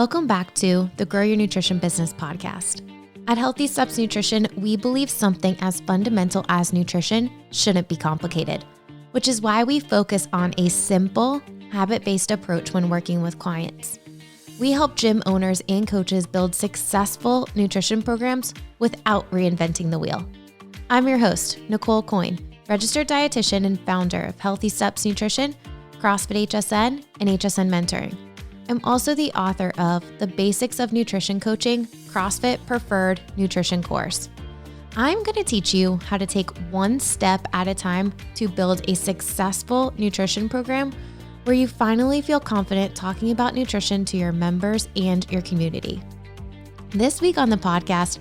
Welcome back to the Grow Your Nutrition Business podcast. At Healthy Steps Nutrition, we believe something as fundamental as nutrition shouldn't be complicated, which is why we focus on a simple, habit-based approach when working with clients. We help gym owners and coaches build successful nutrition programs without reinventing the wheel. I'm your host, Nicole Aucoin, registered dietitian and founder of Healthy Steps Nutrition, CrossFit HSN, and HSN Mentoring. I'm also the author of The Basics of Nutrition Coaching, CrossFit Preferred Nutrition course. I'm going to teach you how to take one step at a time to build a successful nutrition program where you finally feel confident talking about nutrition to your members and your community. This week on the podcast,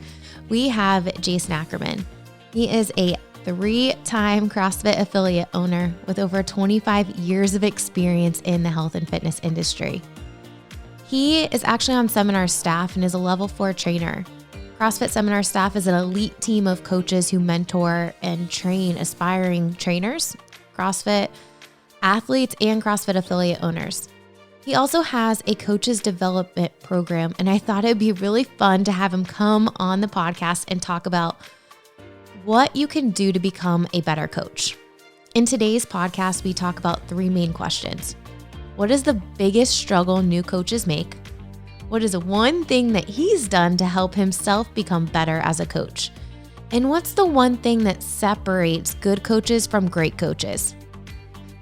we have Jason Ackerman. He is a 3-time CrossFit affiliate owner with over 25 years of experience in the health and fitness industry. He is actually on seminar staff and is a level 4 trainer. CrossFit seminar staff is an elite team of coaches who mentor and train aspiring trainers, CrossFit athletes, and CrossFit affiliate owners. He also has a coaches development program, and I thought it'd be really fun to have him come on the podcast and talk about what you can do to become a better coach. In today's podcast, we talk about 3 main questions. What is the biggest struggle new coaches make? What is one thing that he's done to help himself become better as a coach? And what's the one thing that separates good coaches from great coaches?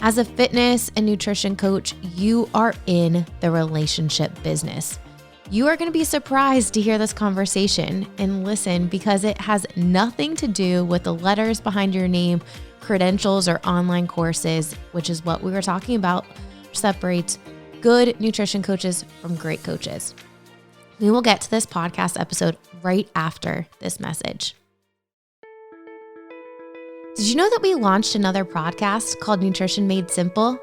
As a fitness and nutrition coach, you are in the relationship business. You are going to be surprised to hear this conversation and listen because it has nothing to do with the letters behind your name, credentials, or online courses, which is what we were talking about, which separates good nutrition coaches from great coaches. We will get to this podcast episode right after this message. Did you know that we launched another podcast called Nutrition Made Simple?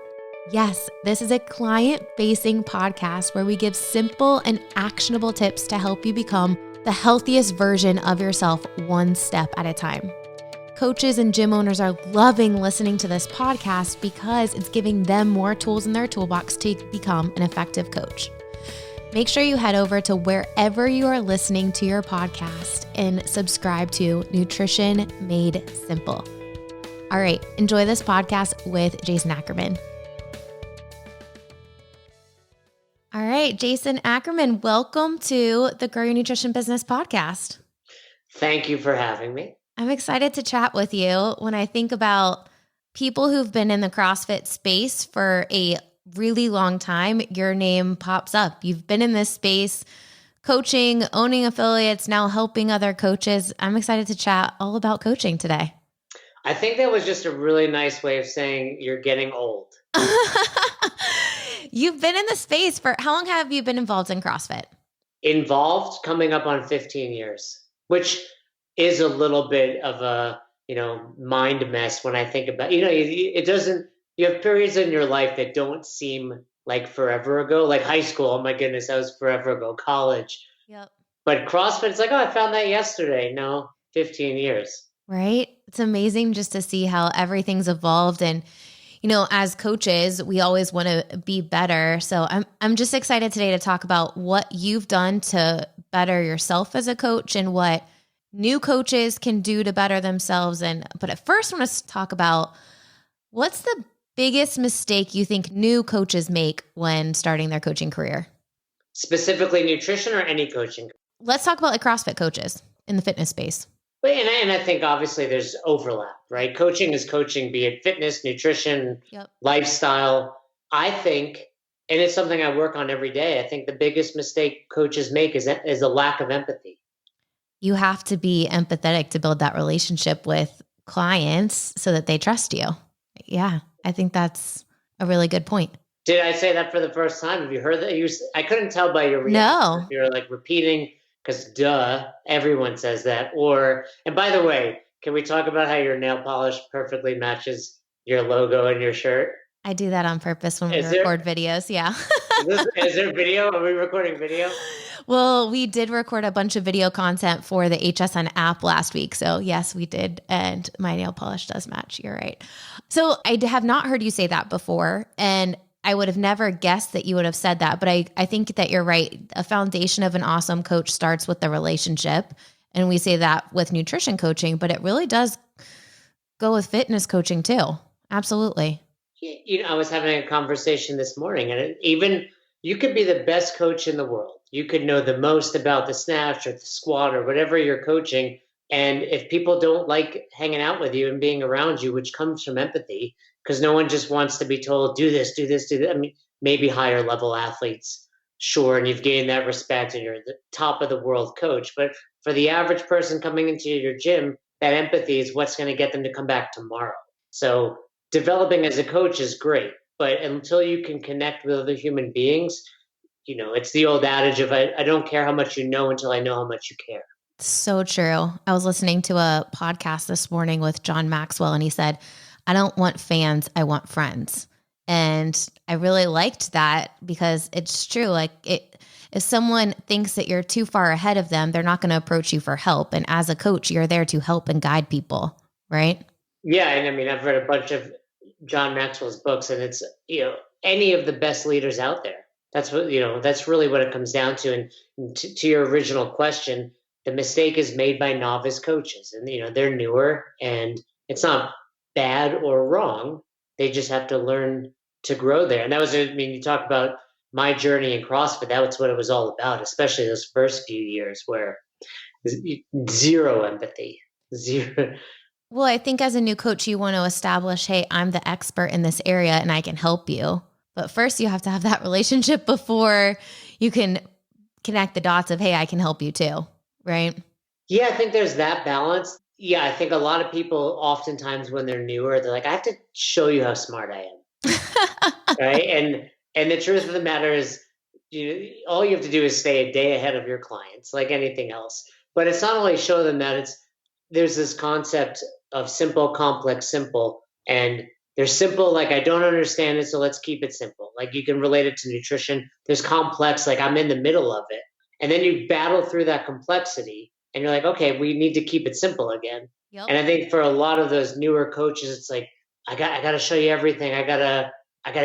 Yes, this is a client-facing podcast where we give simple and actionable tips to help you become the healthiest version of yourself one step at a time. Coaches and gym owners are loving listening to this podcast because it's giving them more tools in their toolbox to become an effective coach. Make sure you head over to wherever you are listening to your podcast and subscribe to Nutrition Made Simple. All right, enjoy this podcast with Jason Ackerman. All right, Jason Ackerman, welcome to the Grow Your Nutrition Business podcast. Thank you for having me. I'm excited to chat with you. When I think about people who've been in the CrossFit space for a really long time, your name pops up. You've been in this space, coaching, owning affiliates, now helping other coaches. I'm excited to chat all about coaching today. I think that was just a really nice way of saying you're getting old. You've been in the space for, how long have you been involved in CrossFit? Involved, coming up on 15 years, which is a little bit of a, mind mess when I think about, it doesn't, you have periods in your life that don't seem like forever ago, like high school. Oh my goodness, that was forever ago. College. Yep. But CrossFit, it's like, oh, I found that yesterday. No, 15 years. Right? It's amazing just to see how everything's evolved. And, as coaches, we always want to be better. So I'm just excited today to talk about what you've done to better yourself as a coach and what new coaches can do to better themselves. But at first, I want to talk about what's the biggest mistake you think new coaches make when starting their coaching career? Specifically nutrition or any coaching? Let's talk about CrossFit coaches in the fitness space. And I think obviously there's overlap, right? Coaching is coaching, be it fitness, nutrition, lifestyle. I think, and it's something I work on every day, I think the biggest mistake coaches make is a lack of empathy. You have to be empathetic to build that relationship with clients so that they trust you. Yeah, I think that's a really good point. Did I say that for the first time? Have you heard that? I couldn't tell by your reaction. No. You're like repeating, because everyone says that. And by the way, can we talk about how your nail polish perfectly matches your logo and your shirt? I do that on purpose when we record videos. Yeah. Is there video? Are we recording video? Well, we did record a bunch of video content for the HSN app last week. So yes, we did. And my nail polish does match. You're right. So I have not heard you say that before. And I would have never guessed that you would have said that, but I think that you're right. A foundation of an awesome coach starts with the relationship. And we say that with nutrition coaching, but it really does go with fitness coaching too. Absolutely. I was having a conversation this morning, and even you could be the best coach in the world. You could know the most about the snatch or the squat or whatever you're coaching. And if people don't like hanging out with you and being around you, which comes from empathy, because no one just wants to be told, do this, do this, do that. I mean, maybe higher level athletes, sure, and you've gained that respect and you're the top of the world coach. But for the average person coming into your gym, that empathy is what's going to get them to come back tomorrow. So developing as a coach is great, but until you can connect with other human beings, it's the old adage of I don't care how much you know until I know how much you care. So true. I was listening to a podcast this morning with John Maxwell, and he said, I don't want fans, I want friends. And I really liked that because it's true. Like if someone thinks that you're too far ahead of them, they're not going to approach you for help. And as a coach, you're there to help and guide people, right? Yeah, and I mean, I've read a bunch of John Maxwell's books, and it's any of the best leaders out there. That's really what it comes down to. And to your original question, the mistake is made by novice coaches, and they're newer, and it's not bad or wrong. They just have to learn to grow there. And that was, I mean, you talk about my journey in CrossFit. That's what it was all about, especially those first few years where zero empathy, zero. Well, I think as a new coach, you want to establish, hey, I'm the expert in this area and I can help you. But first you have to have that relationship before you can connect the dots of, hey, I can help you too. Right? Yeah, I think there's that balance. Yeah, I think a lot of people oftentimes when they're newer, they're like, I have to show you how smart I am. Right. And the truth of the matter is, all you have to do is stay a day ahead of your clients, like anything else. But it's not only show them that, there's this concept of simple, complex, simple. And there's simple, like I don't understand it, so let's keep it simple. Like you can relate it to nutrition. There's complex, like I'm in the middle of it. And then you battle through that complexity and you're like, okay, we need to keep it simple again. Yep. And I think for a lot of those newer coaches, it's like, I got to show you everything. I gotta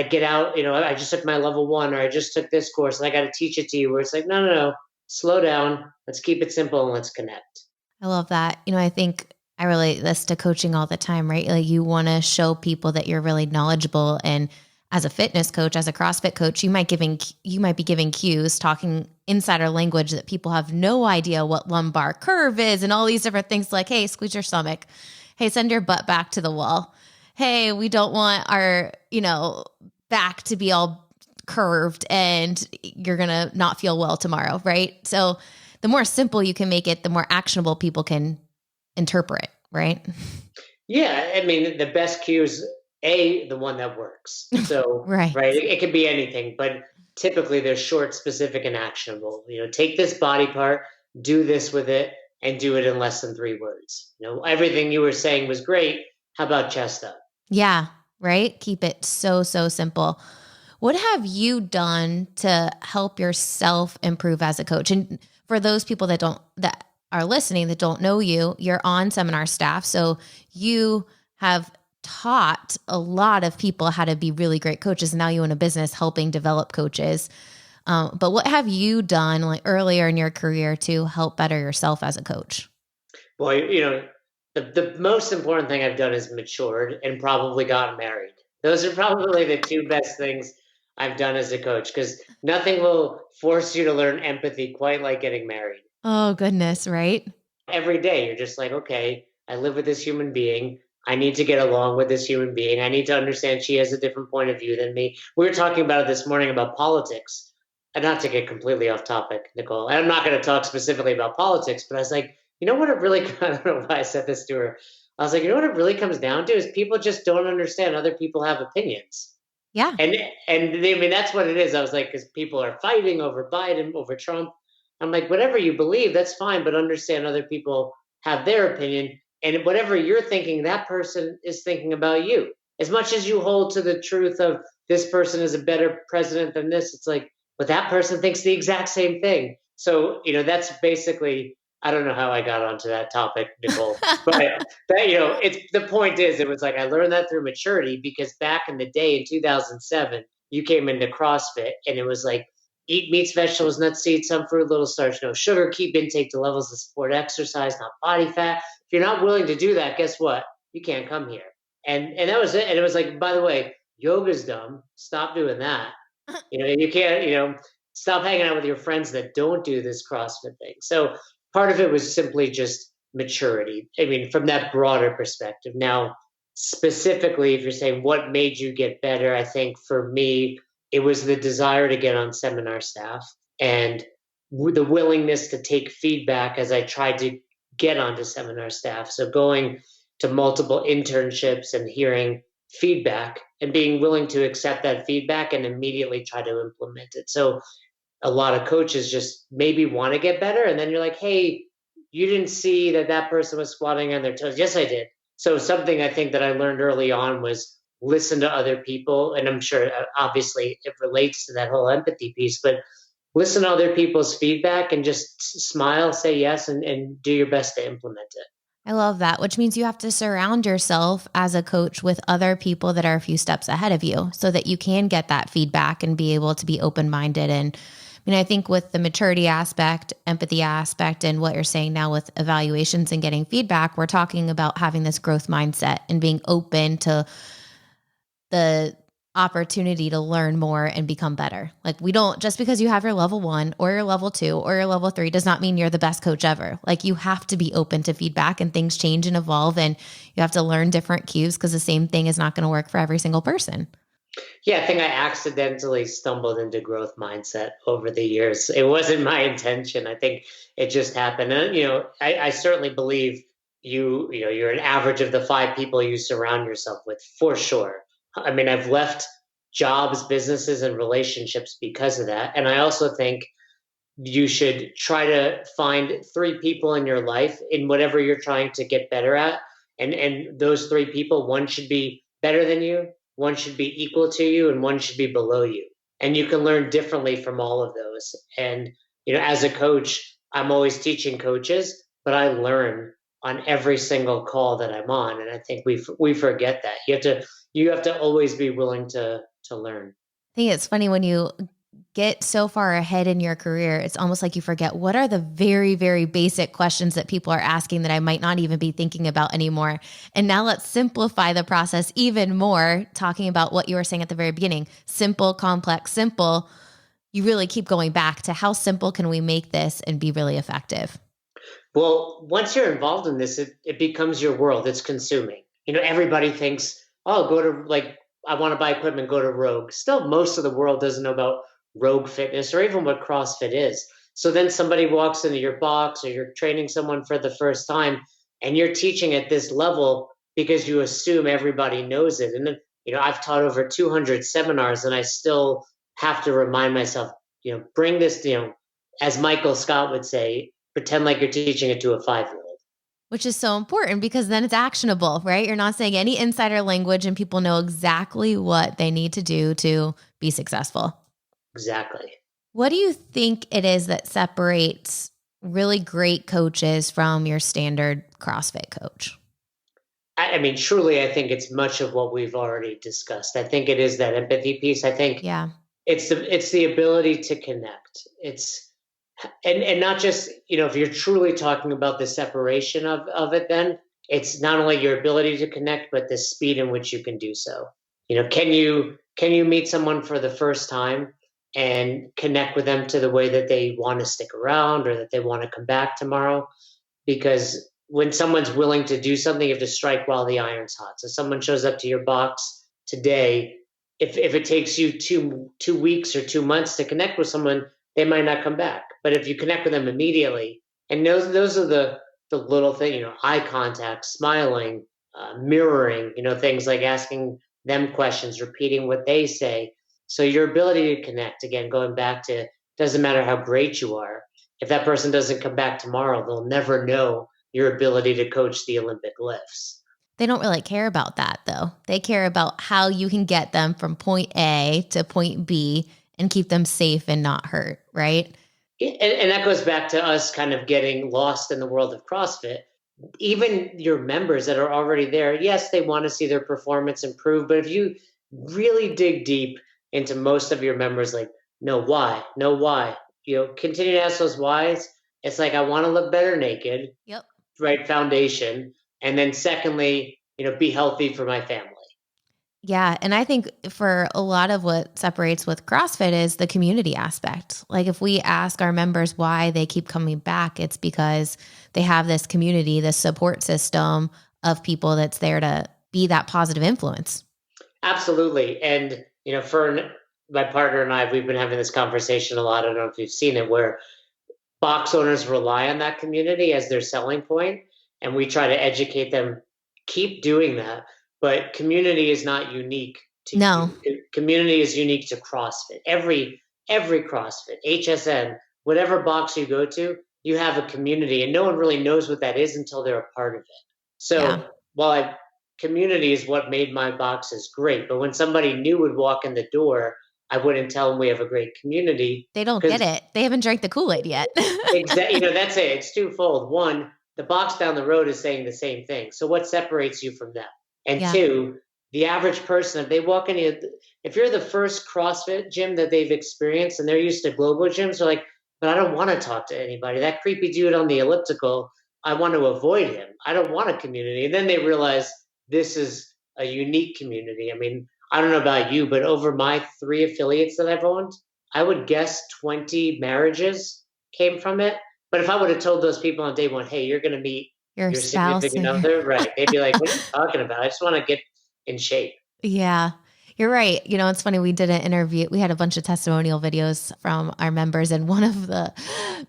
get out. I just took my level 1, or I just took this course, and I got to teach it to you. Where it's like, no, slow down. Let's keep it simple and let's connect. I love that. I think I relate this to coaching all the time, right? Like you want to show people that you're really knowledgeable. And as a fitness coach, as a CrossFit coach, you might be giving cues, talking insider language that people have no idea what lumbar curve is and all these different things like, hey, squeeze your stomach. Hey, send your butt back to the wall. Hey, we don't want our, back to be all curved and you're going to not feel well tomorrow, right? So the more simple you can make it, the more actionable people can interpret, right? Yeah, I mean, the best cue is the one that works. So, right. It can be anything, but typically they're short, specific, and actionable. Take this body part, do this with it, and do it in less than 3 words. Everything you were saying was great. How about chest up? Yeah, right. Keep it so simple. What have you done to help yourself improve as a coach? And for those people that are listening that don't know you, you're on seminar staff. So you have taught a lot of people how to be really great coaches. Now you own a business helping develop coaches. But what have you done like earlier in your career to help better yourself as a coach? Well, the most important thing I've done is matured and probably gotten married. Those are probably the 2 best things I've done as a coach, because nothing will force you to learn empathy quite like getting married. Oh, goodness, right? Every day, you're just like, okay, I live with this human being. I need to get along with this human being. I need to understand she has a different point of view than me. We were talking about it this morning about politics. And not to get completely off topic, Nicole, and I'm not going to talk specifically about politics, but I was like, what it really, I don't know why I said this to her. I was like, what it really comes down to is people just don't understand other people have opinions. Yeah. And I mean, that's what it is. I was like, because people are fighting over Biden, over Trump. I'm like, whatever you believe, that's fine, but understand other people have their opinion. And whatever you're thinking, that person is thinking about you. As much as you hold to the truth of this person is a better president than this, it's like, but that person thinks the exact same thing. So, that's basically, I don't know how I got onto that topic, Nicole, but it's the point is, it was like, I learned that through maturity, because back in the day in 2007, you came into CrossFit and it was like, eat meats, vegetables, nuts, seeds, some fruit, little starch, no sugar, keep intake to levels that support exercise, not body fat. If you're not willing to do that, guess what? You can't come here. And that was it. And it was like, by the way, yoga's dumb. Stop doing that. You can't, stop hanging out with your friends that don't do this CrossFit thing. So part of it was simply just maturity. I mean, from that broader perspective. Now, specifically, if you're saying what made you get better, I think for me, it was the desire to get on seminar staff and the willingness to take feedback as I tried to get onto seminar staff. So going to multiple internships and hearing feedback and being willing to accept that feedback and immediately try to implement it. So a lot of coaches just maybe want to get better. And then you're like, hey, you didn't see that person was squatting on their toes. Yes, I did. So something I think that I learned early on was listen to other people. And I'm sure obviously it relates to that whole empathy piece, but listen to other people's feedback and just smile, say yes, and do your best to implement it. I love that, which means you have to surround yourself as a coach with other people that are a few steps ahead of you so that you can get that feedback and be able to be open-minded. And I mean, I think with the maturity aspect, empathy aspect, and what you're saying now with evaluations and getting feedback, we're talking about having this growth mindset and being open to the opportunity to learn more and become better. Like we don't, just because you have your level 1 or your level 2 or your level 3 does not mean you're the best coach ever. Like you have to be open to feedback and things change and evolve and you have to learn different cues because the same thing is not going to work for every single person. Yeah, I think I accidentally stumbled into growth mindset over the years. It wasn't my intention. I think it just happened. And, I certainly believe you're an average of the 5 people you surround yourself with for sure. I mean, I've left jobs, businesses, and relationships because of that. And I also think you should try to find 3 people in your life in whatever you're trying to get better at. And those 3 people, one should be better than you, one should be equal to you, and one should be below you. And you can learn differently from all of those. And, as a coach, I'm always teaching coaches, but I learn on every single call that I'm on. And I think we forget that. You have to always be willing to learn. I think it's funny when you get so far ahead in your career, it's almost like you forget what are the very, very basic questions that people are asking that I might not even be thinking about anymore. And now let's simplify the process even more, talking about what you were saying at the very beginning, simple, complex, simple. You really keep going back to how simple can we make this and be really effective? Well, once you're involved in this, it becomes your world. It's consuming. Everybody thinks, oh, go to I want to buy equipment, go to Rogue. Still, most of the world doesn't know about Rogue Fitness or even what CrossFit is. So then somebody walks into your box or you're training someone for the first time and you're teaching at this level because you assume everybody knows it. And then, I've taught over 200 seminars and I still have to remind myself, bring this, as Michael Scott would say, pretend like you're teaching it to a 5-year-old. Which is so important because then it's actionable, right? You're not saying any insider language and people know exactly what they need to do to be successful. Exactly. What do you think it is that separates really great coaches from your standard CrossFit coach? I mean, truly, I think it's much of what we've already discussed. I think it is that empathy piece. I think it's the ability to connect. And not just, if you're truly talking about the separation of it, then it's not only your ability to connect, but the speed in which you can do so. Can you meet someone for the first time and connect with them to the way that they want to stick around or that they want to come back tomorrow? Because when someone's willing to do something, you have to strike while the iron's hot. So someone shows up to your box today, if it takes you two weeks or 2 months to connect with someone, they might not come back. But if you connect with them immediately, and those are the little things, eye contact, smiling, mirroring, things like asking them questions, repeating what they say. So your ability to connect, again, going back to, doesn't matter how great you are. If that person doesn't come back tomorrow, they'll never know your ability to coach the Olympic lifts. They don't really care about that though. They care about how you can get them from point A to point B and keep them safe and not hurt, right? And that goes back to us kind of getting lost in the world of CrossFit. Even your members that are already there, yes, they want to see their performance improve. But if you really dig deep, into most of your members, like, no, why? No, why? Continue to ask those whys. It's like, I want to look better naked, Yep. right? Foundation. And then secondly, be healthy for my family. Yeah. And I think for a lot of what separates with CrossFit is the community aspect. Like if we ask our members why they keep coming back, it's because they have this community, this support system of people that's there to be that positive influence. Absolutely. And, for my partner and I, we've been having this conversation a lot. I don't know if you've seen it, where box owners rely on that community as their selling point, and we try to educate them. Keep doing that, but community is not unique to No. you. Community is unique to CrossFit. Every CrossFit, HSN, whatever box you go to, you have a community, and no one really knows what that is until they're a part of it. Yeah. So while community is what made my boxes great, but when somebody new would walk in the door, I wouldn't tell them we have a great community, They don't get because it. They haven't drank the Kool-Aid yet. exactly, that's it. It's twofold. One, the box down the road is saying the same thing. So what separates you from them? And Yeah. two, the average person, if they walk in, if you're the first CrossFit gym that they've experienced and they're used to global gyms, they're like, but I don't want to talk to anybody. That creepy dude on the elliptical, I want to avoid him. I don't want a community. And then they realize this is a unique community. I mean, I don't know about you, but over my 3 affiliates that I've owned, I would guess 20 marriages came from it. But if I would have told those people on day one, hey, you're going to meet Your your spouse or significant your other, right? They'd be like, what are you talking about? I just want to get in shape. Yeah, you're right. It's funny. We did an interview. We had a bunch of testimonial videos from our members. And one of the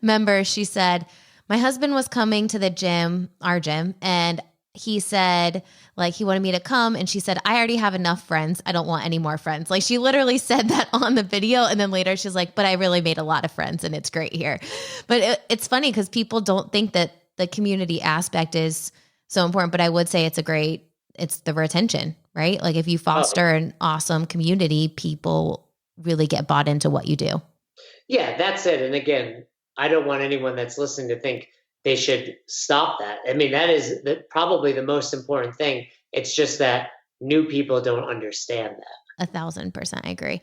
members, she said, my husband was coming to the gym, our gym, and he said, like, he wanted me to come. And she said, I already have enough friends. I don't want any more friends. Like, she literally said that on the video. And then later she's like, but I really made a lot of friends and it's great here. But it's funny because people don't think that the community aspect is so important. But I would say it's the retention, right? Like if you foster an awesome community, people really get bought into what you do. Yeah, that's it. And again, I don't want anyone that's listening to think they should stop that. I mean, that is probably the most important thing. It's just that new people don't understand that. 1,000% I agree.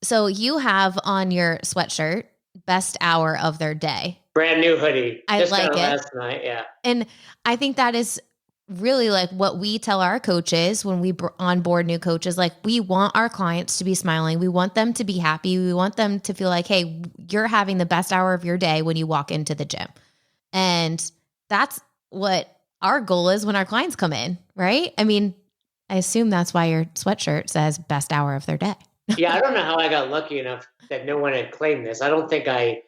So you have on your sweatshirt, best hour of their day. Brand new hoodie. I Just like got it it. last night. Yeah. And I think that is really like what we tell our coaches when we onboard new coaches. Like we want our clients to be smiling. We want them to be happy. We want them to feel like, hey, you're having the best hour of your day when you walk into the gym. And that's what our goal is when our clients come in, right? I mean, I assume that's why your sweatshirt says best hour of their day. Yeah, I don't know how I got lucky enough that no one had claimed this. I don't think I,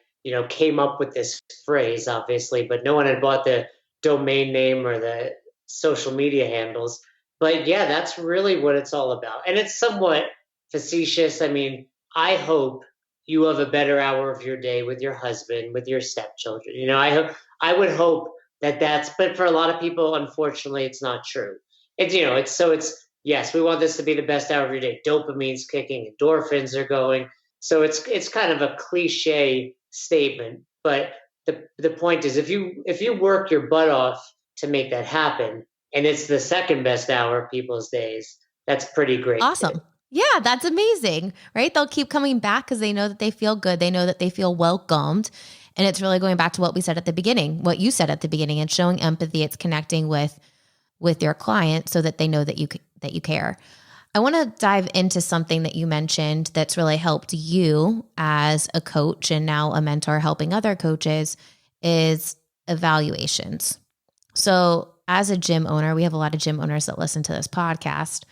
came up with this phrase, obviously, but no one had bought the domain name or the social media handles. But yeah, that's really what it's all about. And it's somewhat facetious. I mean, I hope you have a better hour of your day with your husband, with your stepchildren. I would hope but for a lot of people, unfortunately, it's not true. Yes, we want this to be the best hour of your day. Dopamine's kicking, endorphins are going. So it's kind of a cliche statement, but the point is, if you work your butt off to make that happen, and it's the second best hour of people's days, that's pretty great. Awesome. Too. Yeah, that's amazing, right? They'll keep coming back because they know that they feel good. They know that they feel welcomed. And it's really going back to what we said at the beginning, what you said at the beginning, and showing empathy. It's connecting with your client so that they know that you care. I want to dive into something that you mentioned that's really helped you as a coach and now a mentor helping other coaches is evaluations. So as a gym owner, we have a lot of gym owners that listen to this podcast.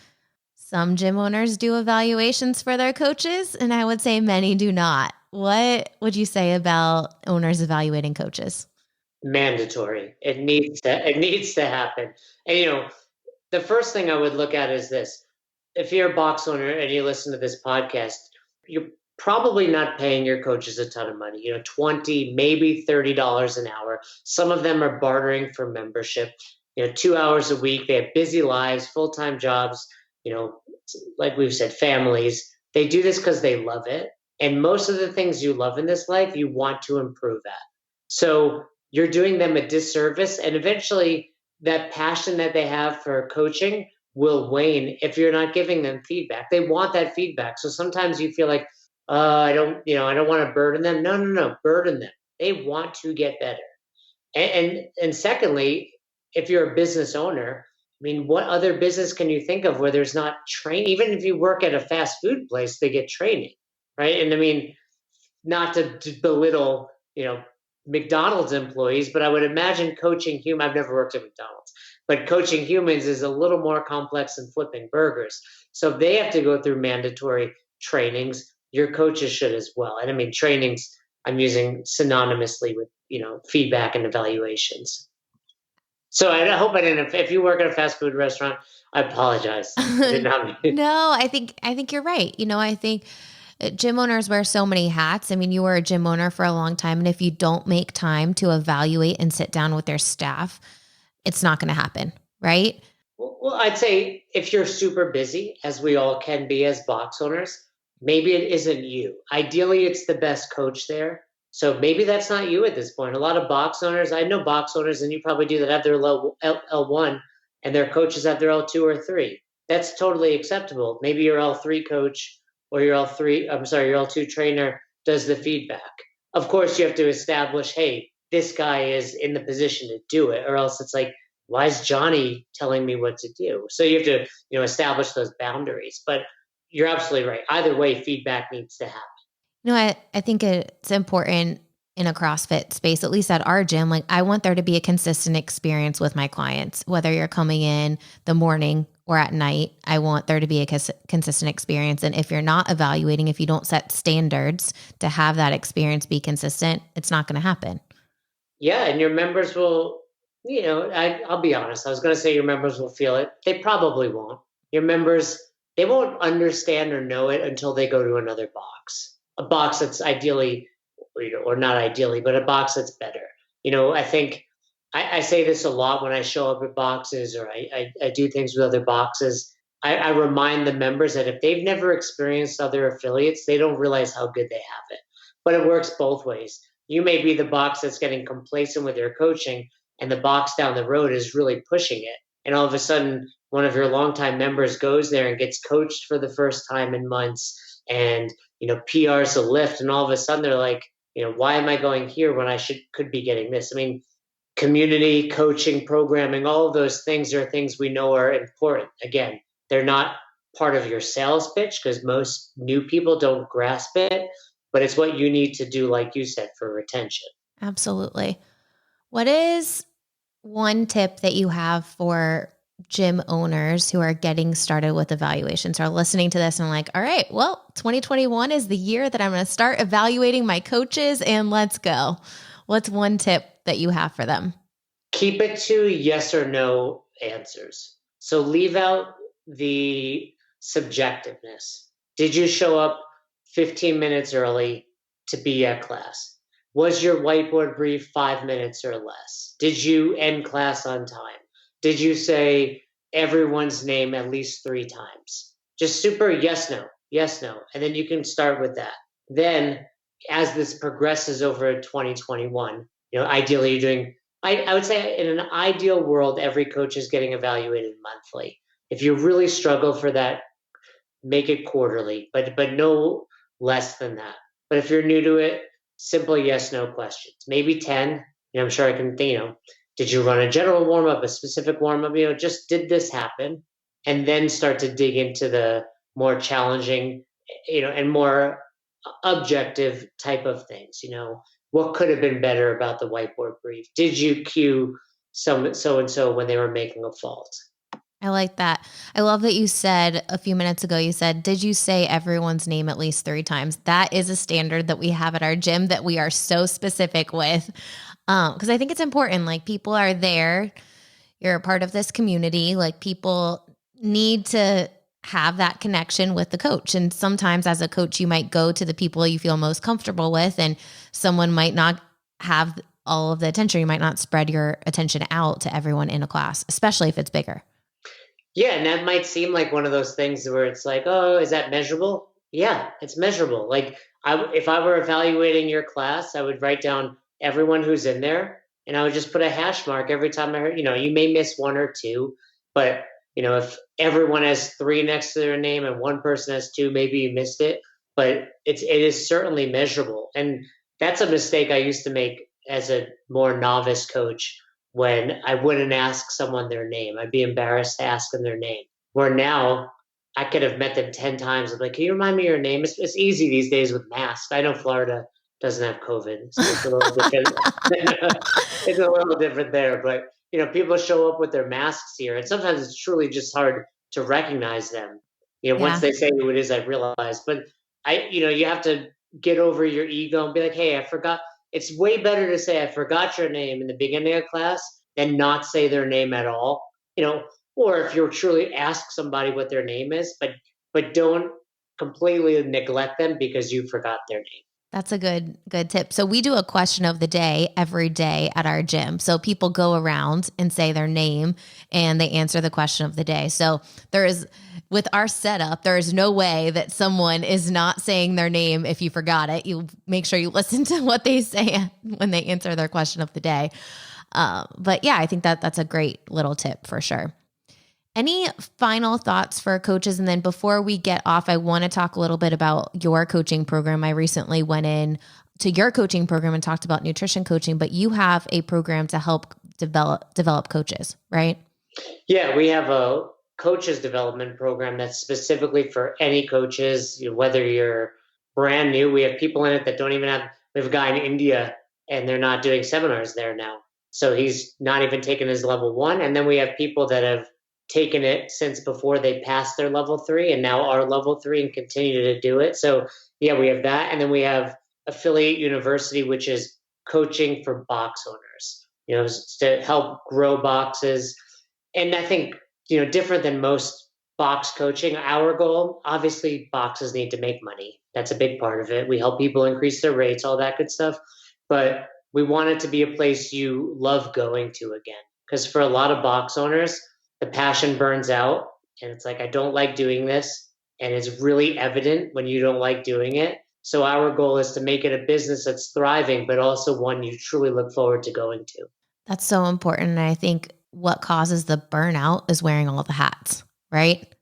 Some gym owners do evaluations for their coaches, and I would say many do not. What would you say about owners evaluating coaches? Mandatory. It needs to happen. And the first thing I would look at is this. If you're a box owner and you listen to this podcast, you're probably not paying your coaches a ton of money, 20, maybe $30 an hour. Some of them are bartering for membership, 2 hours a week. They have busy lives, full-time jobs, like we've said, families. They do this because they love it. And most of the things you love in this life, you want to improve at. So you're doing them a disservice. And eventually that passion that they have for coaching will wane if you're not giving them feedback. They want that feedback. So sometimes you feel like, I don't want to burden them. No, no, no, burden them. They want to get better. And secondly, if you're a business owner, I mean, what other business can you think of where there's not training? Even if you work at a fast food place, they get training, right? And I mean, not to belittle, McDonald's employees, but I would imagine coaching human. I've never worked at McDonald's, but coaching humans is a little more complex than flipping burgers. So if they have to go through mandatory trainings, your coaches should as well. And I mean, trainings I'm using synonymously with, feedback and evaluations. So I hope I didn't. If you work at a fast food restaurant, I apologize. I did not mean. No, I think you're right. I think gym owners wear so many hats. I mean, you were a gym owner for a long time, and if you don't make time to evaluate and sit down with their staff, it's not going to happen, right? Well, I'd say if you're super busy, as we all can be as box owners, maybe it isn't you. Ideally, it's the best coach there. So maybe that's not you at this point. A lot of box owners, I know box owners, and you probably do that, have their L1 and their coaches have their L2 or 3. That's totally acceptable. Maybe your L3 coach or your L2 trainer does the feedback. Of course, you have to establish, hey, this guy is in the position to do it, or else it's like, why is Johnny telling me what to do? So you have to, establish those boundaries. But you're absolutely right. Either way, feedback needs to happen. I think it's important in a CrossFit space, at least at our gym. Like, I want there to be a consistent experience with my clients, whether you're coming in the morning or at night. I want there to be a consistent experience. And if you're not evaluating, if you don't set standards to have that experience be consistent, it's not going to happen. Yeah, and your members will, I'll be honest. I was going to say your members will feel it. They probably won't. Your members, they won't understand or know it until they go to another box, a box that's ideally, or not ideally, but a box that's better. I think I say this a lot when I show up at boxes or I do things with other boxes. I remind the members that if they've never experienced other affiliates, they don't realize how good they have it. But it works both ways. You may be the box that's getting complacent with your coaching, and the box down the road is really pushing it. And all of a sudden, one of your longtime members goes there and gets coached for the first time in months, and PRs a lift, and all of a sudden they're like, why am I going here when I could be getting this? I mean, community coaching, programming, all of those things are things we know are important. Again, they're not part of your sales pitch because most new people don't grasp it, but it's what you need to do, like you said, for retention. Absolutely. What is one tip that you have for gym owners who are getting started with evaluations, are listening to this and like, all right, well, 2021 is the year that I'm going to start evaluating my coaches and let's go. What's one tip that you have for them? Keep it to yes or no answers. So leave out the subjectiveness. Did you show up 15 minutes early to be at class? Was your whiteboard brief 5 minutes or less? Did you end class on time? Did you say everyone's name at least 3 times? Just super yes, no, yes, no. And then you can start with that. Then, as this progresses over 2021, ideally you're doing, I would say in an ideal world, every coach is getting evaluated monthly. If you really struggle for that, make it quarterly, but no less than that. But if you're new to it, simple yes, no questions, maybe 10. I'm sure I can think, did you run a general warm up, a specific warm up, just did this happen? And then start to dig into the more challenging, and more objective type of things. What could have been better about the whiteboard brief? Did you cue so and so when they were making a fault? I like that. I love that you said a few minutes ago, you said, did you say everyone's name at least 3 times? That is a standard that we have at our gym that we are so specific with. Because I think it's important. Like, people are there. You're a part of this community. Like, people need to have that connection with the coach. And sometimes as a coach, you might go to the people you feel most comfortable with, and someone might not have all of the attention. You might not spread your attention out to everyone in a class, especially if it's bigger. Yeah, and that might seem like one of those things where it's like, oh, is that measurable? Yeah, it's measurable. Like, if I were evaluating your class, I would write down everyone who's in there, and I would just put a hash mark every time I heard. You may miss 1 or 2, but if everyone has 3 next to their name and one person has 2, maybe you missed it, but it is certainly measurable. And that's a mistake I used to make as a more novice coach when I wouldn't ask someone their name. I'd be embarrassed to ask them their name. Where now I could have met them 10 times. I'm like, can you remind me your name? It's easy these days with masks. I know Florida doesn't have COVID, so it's a little different. It's a little different there, but people show up with their masks here, and sometimes it's truly just hard to recognize them. Once Yeah. they say who it is, I realize. But you have to get over your ego and be like, hey, I forgot. It's way better to say I forgot your name in the beginning of class than not say their name at all. Or if you're truly ask somebody what their name is, but don't completely neglect them because you forgot their name. That's a good tip. So we do a question of the day every day at our gym. So people go around and say their name and they answer the question of the day. So with our setup, there is no way that someone is not saying their name if you forgot it. You make sure you listen to what they say when they answer their question of the day. But yeah, I think that's a great little tip for sure. Any final thoughts for coaches? And then before we get off, I want to talk a little bit about your coaching program. I recently went in to your coaching program and talked about nutrition coaching, but you have a program to help develop coaches, right? Yeah, we have a coaches development program that's specifically for any coaches, whether you're brand new. We have people in it that don't even have. We have a guy in India, and they're not doing seminars there now, so he's not even taken his level 1. And then we have people that have taken it since before they passed their level 3 and now are level 3 and continue to do it. So yeah, we have that. And then we have Affiliate University, which is coaching for box owners, to help grow boxes. And I think, different than most box coaching, our goal, obviously boxes need to make money. That's a big part of it. We help people increase their rates, all that good stuff. But we want it to be a place you love going to again. Because for a lot of box owners, the passion burns out and it's like, I don't like doing this. And it's really evident when you don't like doing it. So our goal is to make it a business that's thriving, but also one you truly look forward to going to. That's so important. And I think what causes the burnout is wearing all the hats, right?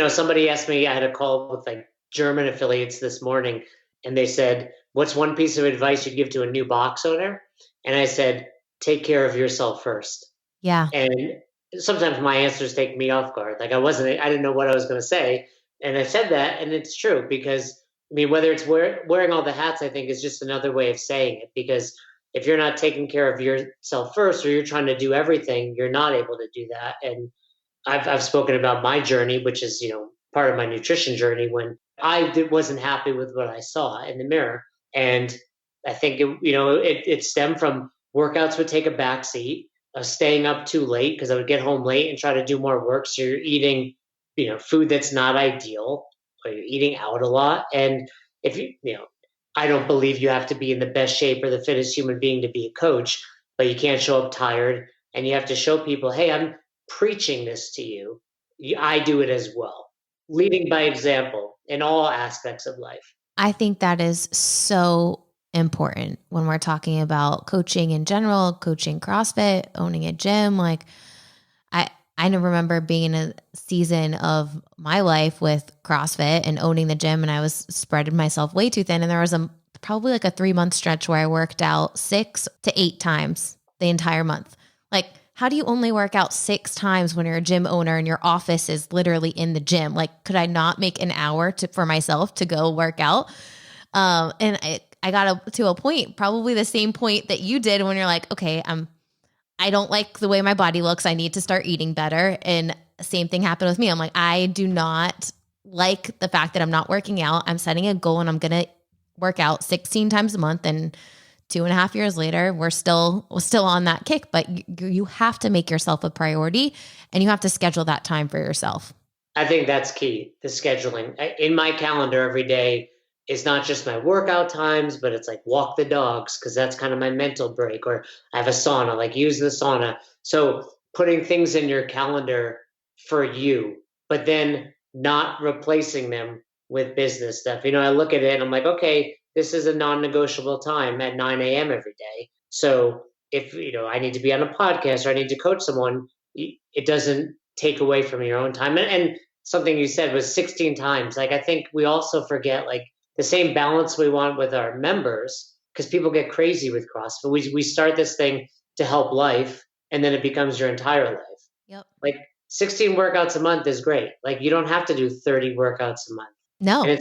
Somebody asked me, I had a call with like German affiliates this morning, and they said, what's one piece of advice you'd give to a new box owner? And I said, take care of yourself first. Yeah. And sometimes my answers take me off guard. Like I didn't know what I was going to say. And I said that, and it's true because, whether it's wearing all the hats, I think is just another way of saying it. Because if you're not taking care of yourself first, or you're trying to do everything, you're not able to do that. And I've spoken about my journey, which is, part of my nutrition journey, when I wasn't happy with what I saw in the mirror. And I think, it stemmed from workouts would take a backseat, staying up too late because I would get home late and try to do more work. So you're eating, food that's not ideal, or you're eating out a lot. And if I don't believe you have to be in the best shape or the fittest human being to be a coach, but you can't show up tired, and you have to show people, hey, I'm preaching this to you. I do it as well. Leading by example in all aspects of life. I think that is so important when we're talking about coaching in general, coaching CrossFit, owning a gym. Like I remember being in a season of my life with CrossFit and owning the gym, and I was spreading myself way too thin. And there was probably like a 3-month stretch where I worked out 6 to 8 times the entire month. Like, how do you only work out 6 times when you're a gym owner and your office is literally in the gym? Like, could I not make an hour for myself to go work out? And I got to a point, probably the same point that you did, when you're like, okay, I don't like the way my body looks. I need to start eating better. And same thing happened with me. I'm like, I do not like the fact that I'm not working out. I'm setting a goal and I'm going to work out 16 times a month. And 2.5 years later, we're still on that kick, but you have to make yourself a priority and you have to schedule that time for yourself. I think that's key, the scheduling. In my calendar every day is not just my workout times, but it's like walk the dogs, because that's kind of my mental break. Or I have a sauna, like use the sauna. So putting things in your calendar for you, but then not replacing them with business stuff. I look at it and I'm like, okay, this is a non-negotiable time at 9 a.m. every day. So if, I need to be on a podcast or I need to coach someone, it doesn't take away from your own time. And something you said was 16 times. Like, I think we also forget, like, the same balance we want with our members, because people get crazy with CrossFit. We start this thing to help life, and then it becomes your entire life. Yep. Like, 16 workouts a month is great. Like, you don't have to do 30 workouts a month. And No.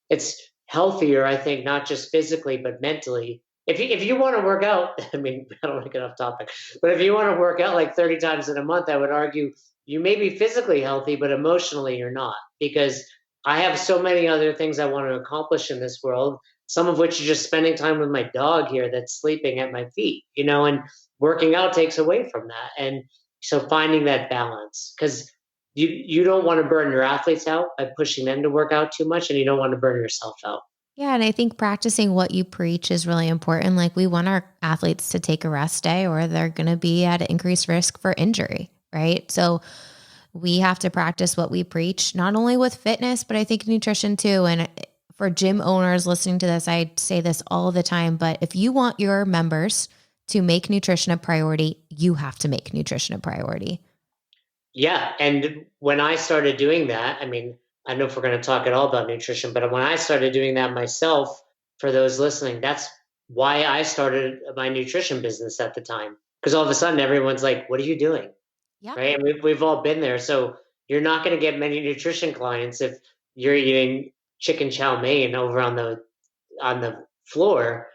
it's healthier, I think, not just physically but mentally. If you want to work out, I mean, I don't want to get off topic, but if you want to work out like 30 times in a month, I would argue you may be physically healthy, but emotionally you're not, because I have so many other things I want to accomplish in this world. Some of which is just spending time with my dog here that's sleeping at my feet, and working out takes away from that. And so finding that balance, because you don't want to burn your athletes out by pushing them to work out too much, and you don't want to burn yourself out. Yeah. And I think practicing what you preach is really important. Like, we want our athletes to take a rest day or they're going to be at increased risk for injury. Right. So we have to practice what we preach, not only with fitness, but I think nutrition too. And for gym owners listening to this, I say this all the time, but if you want your members to make nutrition a priority, you have to make nutrition a priority. Yeah. And when I started doing that, I mean, I don't know if we're going to talk at all about nutrition, but when I started doing that myself, for those listening, that's why I started my nutrition business at the time. Because all of a sudden everyone's like, what are you doing? Yep. Right? And we've all been there. So you're not going to get many nutrition clients if you're eating chicken chow mein over on the floor,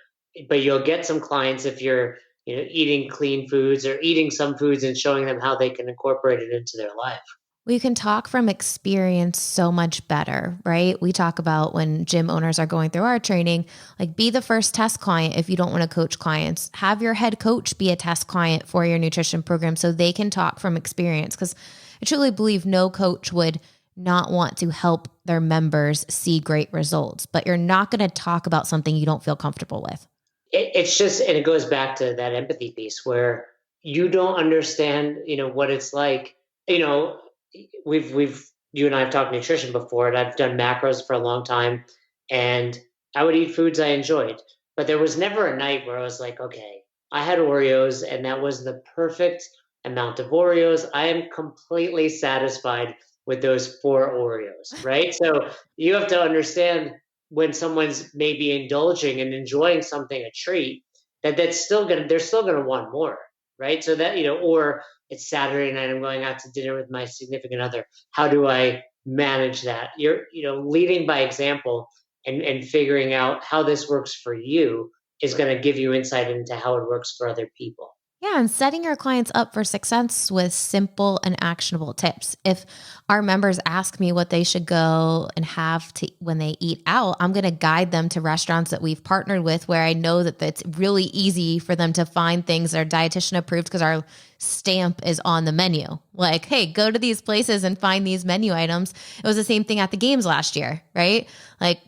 but you'll get some clients if you're eating clean foods or eating some foods and showing them how they can incorporate it into their life. We can talk from experience so much better, right? We talk about when gym owners are going through our training, like, be the first test client if you don't want to coach clients. Have your head coach be a test client for your nutrition program so they can talk from experience. Because I truly believe no coach would not want to help their members see great results, but you're not going to talk about something you don't feel comfortable with. It's just, and it goes back to that empathy piece where you don't understand, what it's like. You know, you and I have talked nutrition before, and I've done macros for a long time, and I would eat foods I enjoyed, but there was never a night where I was like, okay, I had Oreos, and that was the perfect amount of Oreos. I am completely satisfied with those 4 Oreos, right? So you have to understand, when someone's maybe indulging and enjoying something, a treat, they're still gonna want more, right? So that, or it's Saturday night, I'm going out to dinner with my significant other. How do I manage that? You're, leading by example, and figuring out how this works for you is going to give you insight into how it works for other people. Yeah, and setting our clients up for success with simple and actionable tips. If our members ask me what they should go and have to when they eat out, I'm going to guide them to restaurants that we've partnered with where I know that it's really easy for them to find things that are dietitian approved because our stamp is on the menu. Like, hey, go to these places and find these menu items. It was the same thing at the games last year, right? Like,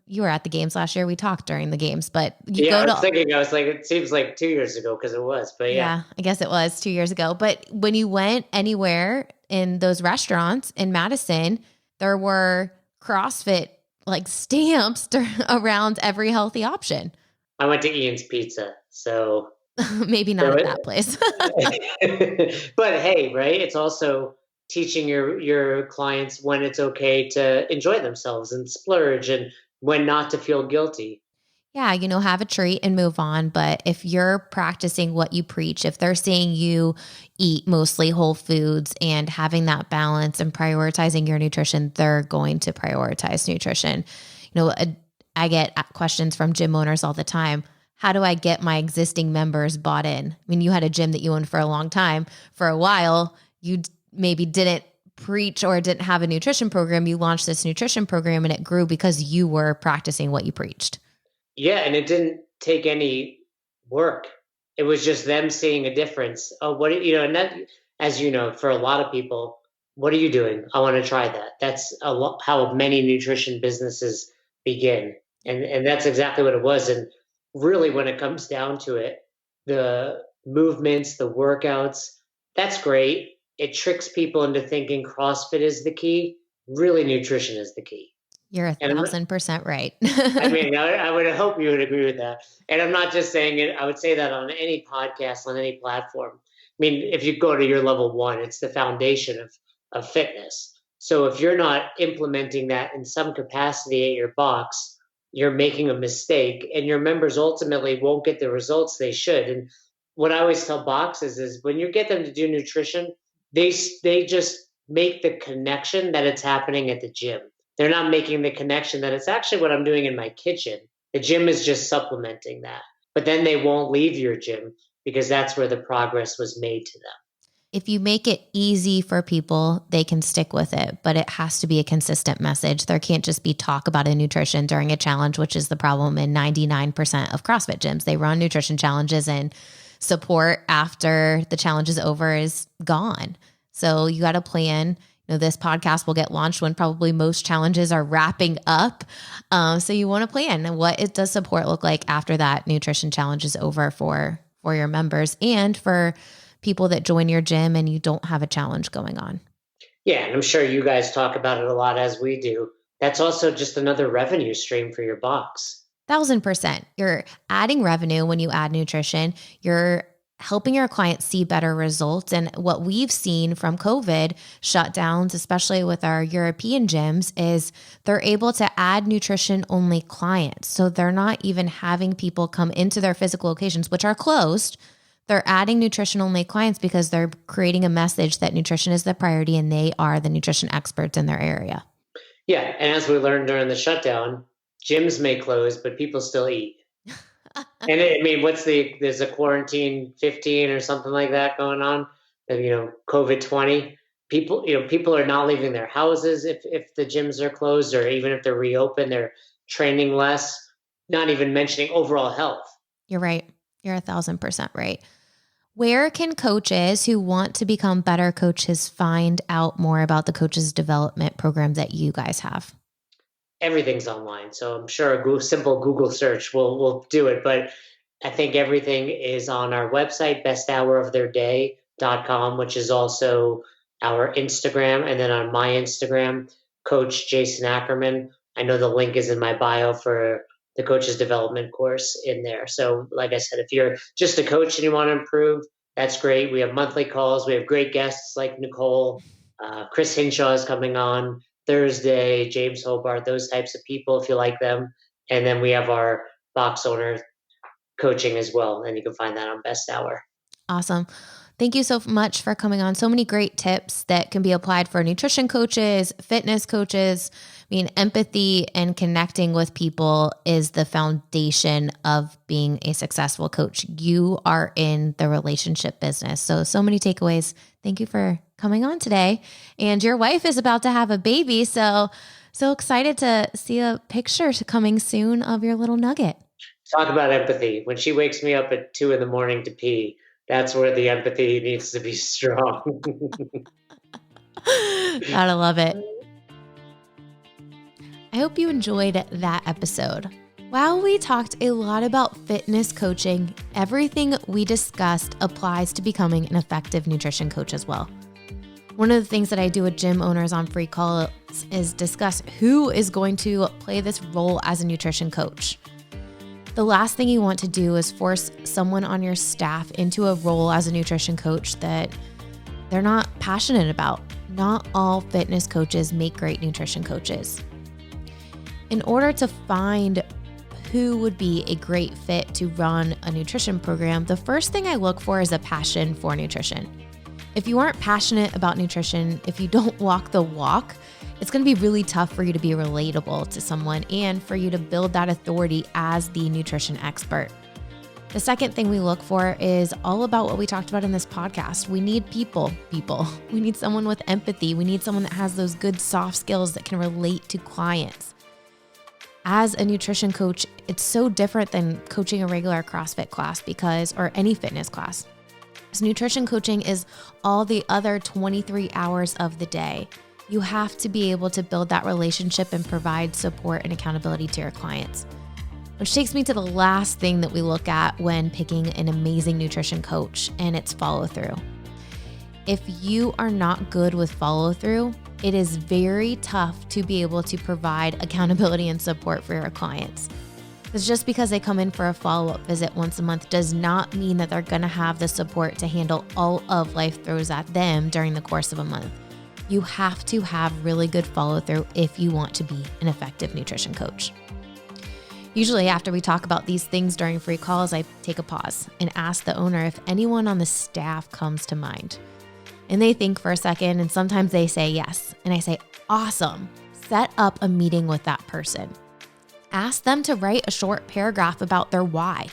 you were at the games last year. We talked during the games, but you Yeah, go to. I was like, it seems like 2 years ago because it was, but yeah. Yeah, I guess it was 2 years ago. But when you went anywhere in those restaurants in Madison, there were CrossFit like stamps around every healthy option. I went to Ian's Pizza, so Maybe not at that place. but hey, right? It's also teaching your clients when it's okay to enjoy themselves and splurge, and when not to feel guilty. Yeah, have a treat and move on. But if you're practicing what you preach, if they're seeing you eat mostly whole foods and having that balance and prioritizing your nutrition, they're going to prioritize nutrition. I get questions from gym owners all the time. How do I get my existing members bought in? I mean, you had a gym that you owned for a long time. For a while, you maybe didn't preach or didn't have a nutrition program. You launched this nutrition program and it grew because you were practicing what you preached. Yeah, and it didn't take any work. It was just them seeing a difference. Oh, and that, as you know, for a lot of people, what are you doing? I want to try that. That's how many nutrition businesses begin, and that's exactly what it was. And really, when it comes down to it, the movements, the workouts, that's great. It tricks people into thinking CrossFit is the key. Really, nutrition is the key. You're 1,000% right. I mean, I would hope you would agree with that. And I'm not just saying it, I would say that on any podcast, on any platform. mean, if you go to your level 1, it's the foundation of fitness. So if you're not implementing that in some capacity at your box, you're making a mistake, and your members ultimately won't get the results they should. And what I always tell boxes is when you get them to do nutrition, they just make the connection that it's happening at the gym. They're not making the connection that it's actually what I'm doing in my kitchen. The gym is just supplementing that. But then they won't leave your gym because that's where the progress was made to them. If you make it easy for people, they can stick with it, but it has to be a consistent message. There can't just be talk about a nutrition during a challenge, which is the problem in 99% of CrossFit gyms. They run nutrition challenges and support after the challenge is over is gone. So you got to plan. This podcast will get launched when probably most challenges are wrapping up. So you want to plan what does support look like after that nutrition challenge is over for your members and for people that join your gym and you don't have a challenge going on. Yeah, and I'm sure you guys talk about it a lot as we do. That's also just another revenue stream for your box. 1,000%. You're adding revenue when you add nutrition. You're helping your clients see better results. And what we've seen from COVID shutdowns, especially with our European gyms, is they're able to add nutrition only clients. So they're not even having people come into their physical locations, which are closed. They're adding nutrition only clients because they're creating a message that nutrition is the priority and they are the nutrition experts in their area. Yeah. And as we learned during the shutdown, gyms may close, but people still eat. And there's a quarantine 15 or something like that going on, COVID 20. People are not leaving their houses if the gyms are closed, or even if they're reopened, they're training less, not even mentioning overall health. You're right. You're 1,000% right. Where can coaches who want to become better coaches find out more about the coaches development program that you guys have? Everything's online. So I'm sure a simple Google search will do it. But I think everything is on our website, besthouroftheirday.com, which is also our Instagram. And then on my Instagram, Coach Jason Ackerman. I know the link is in my bio for the coaches development course in there. So like I said, if you're just a coach and you want to improve, that's great. We have monthly calls. We have great guests like Nicole. Chris Hinshaw is coming on Thursday, James Hobart, those types of people, if you like them. And then we have our box owner coaching as well. And you can find that on Best Hour. Awesome. Thank you so much for coming on. So many great tips that can be applied for nutrition coaches, fitness coaches. Empathy and connecting with people is the foundation of being a successful coach. You are in the relationship business. So many takeaways. Thank you for coming on today. And your wife is about to have a baby. So excited to see a picture coming soon of your little nugget. Talk about empathy. When she wakes me up at 2 a.m. to pee, that's where the empathy needs to be strong. Gotta love it. I hope you enjoyed that episode. While we talked a lot about fitness coaching, everything we discussed applies to becoming an effective nutrition coach as well. One of the things that I do with gym owners on free calls is discuss who is going to play this role as a nutrition coach. The last thing you want to do is force someone on your staff into a role as a nutrition coach that they're not passionate about. Not all fitness coaches make great nutrition coaches. In order to find who would be a great fit to run a nutrition program, the first thing I look for is a passion for nutrition. If you aren't passionate about nutrition, if you don't walk the walk, it's going to be really tough for you to be relatable to someone and for you to build that authority as the nutrition expert. The second thing we look for is all about what we talked about in this podcast. We need people. We need someone with empathy. We need someone that has those good soft skills that can relate to clients. As a nutrition coach, it's so different than coaching a regular CrossFit class or any fitness class. So nutrition coaching is all the other 23 hours of the day. You have to be able to build that relationship and provide support and accountability to your clients. Which takes me to the last thing that we look at when picking an amazing nutrition coach, and it's follow through. If you are not good with follow through, it is very tough to be able to provide accountability and support for your clients. Because just because they come in for a follow-up visit once a month does not mean that they're going to have the support to handle all of life throws at them during the course of a month. You have to have really good follow-through if you want to be an effective nutrition coach. Usually after we talk about these things during free calls, I take a pause and ask the owner if anyone on the staff comes to mind. And they think for a second, and sometimes they say yes. And I say, awesome, set up a meeting with that person. Ask them to write a short paragraph about their why.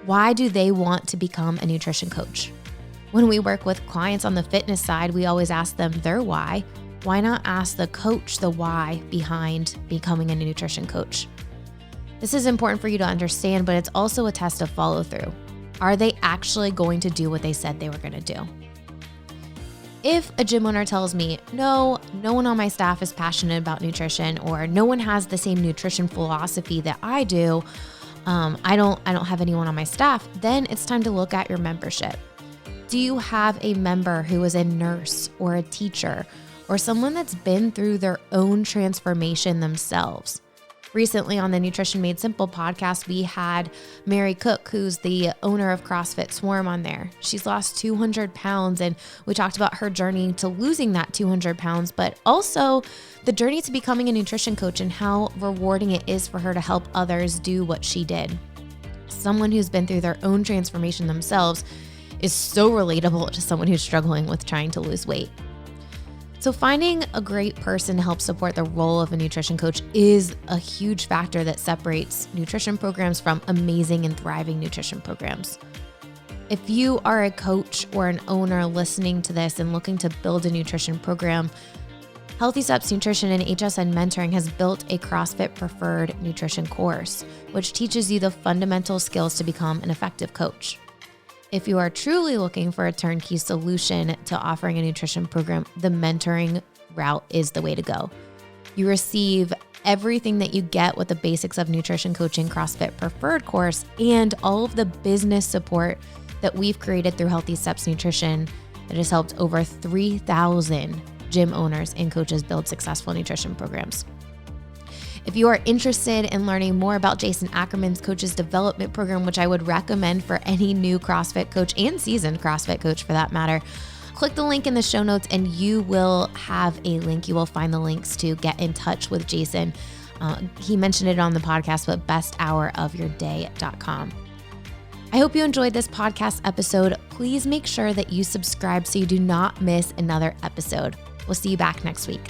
Why do they want to become a nutrition coach? When we work with clients on the fitness side, we always ask them their why. Why not ask the coach the why behind becoming a nutrition coach? This is important for you to understand, but it's also a test of follow through. Are they actually going to do what they said they were going to do? If a gym owner tells me, no one on my staff is passionate about nutrition, or no one has the same nutrition philosophy that I do, I don't have anyone on my staff, then it's time to look at your membership. Do you have a member who is a nurse or a teacher or someone that's been through their own transformation themselves? Recently on the Nutrition Made Simple podcast, we had Mary Cook, who's the owner of CrossFit Swarm, on there. She's lost 200 pounds, and we talked about her journey to losing that 200 pounds, but also the journey to becoming a nutrition coach and how rewarding it is for her to help others do what she did. Someone who's been through their own transformation themselves is so relatable to someone who's struggling with trying to lose weight. So finding a great person to help support the role of a nutrition coach is a huge factor that separates nutrition programs from amazing and thriving nutrition programs. If you are a coach or an owner listening to this and looking to build a nutrition program, Healthy Steps Nutrition and HSN Mentoring has built a CrossFit Preferred Nutrition course, which teaches you the fundamental skills to become an effective coach. If you are truly looking for a turnkey solution to offering a nutrition program, the mentoring route is the way to go. You receive everything that you get with the Basics of Nutrition Coaching CrossFit Preferred course and all of the business support that we've created through Healthy Steps Nutrition that has helped over 3,000 gym owners and coaches build successful nutrition programs. If you are interested in learning more about Jason Ackerman's Coaches Development Program, which I would recommend for any new CrossFit coach and seasoned CrossFit coach for that matter, click the link in the show notes and you will have a link. You will find the links to get in touch with Jason. He mentioned it on the podcast, but besthourofyourday.com. I hope you enjoyed this podcast episode. Please make sure that you subscribe so you do not miss another episode. We'll see you back next week.